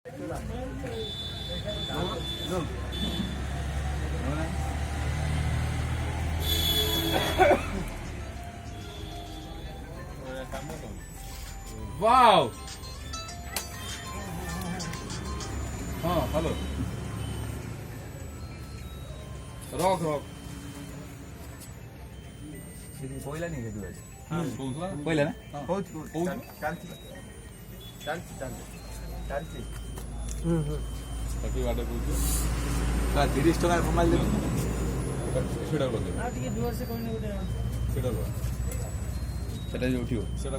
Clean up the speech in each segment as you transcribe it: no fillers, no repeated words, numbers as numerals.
Wow! Hello. Rock. पहिला नाही घेतलं पोहोचला? पहिला ना Tapi ada kucu. का 30 टका कमाल दे Sudah loh. Sudah loh. সেটা যে উঠিও Sudah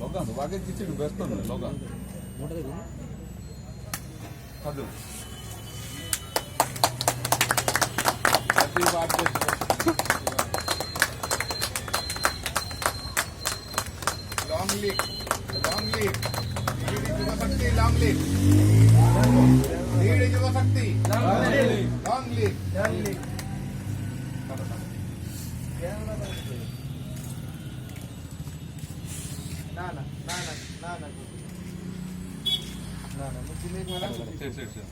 logan. तो बाकी किसी भी व्यस्त नहीं logan. মোটা দেখো Hadu. Happy birthday. Long live. Lead Yuva Shakti, long live. Lead Yuva Shakti. Long live. Sit.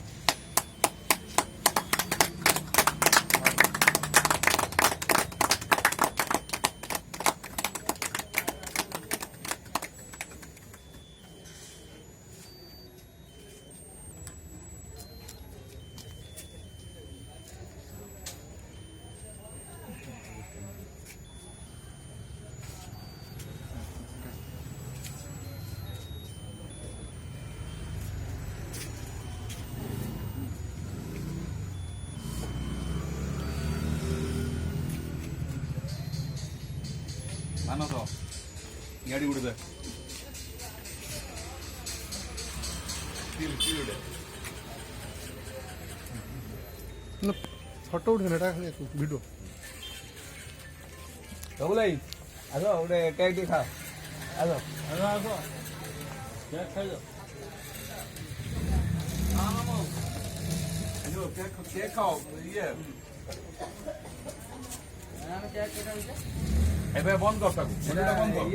Mana toh? Gadi udah. Kill udah. না ফটো উঠে না, এটা ভিডিও। ওগুলাই আসো ওটা কেক দিয়ে খা আসো Keck খাইছো? Keck খাও, ইয়ে। এবার বন্ধ কর থাকো, বন্ধ কর।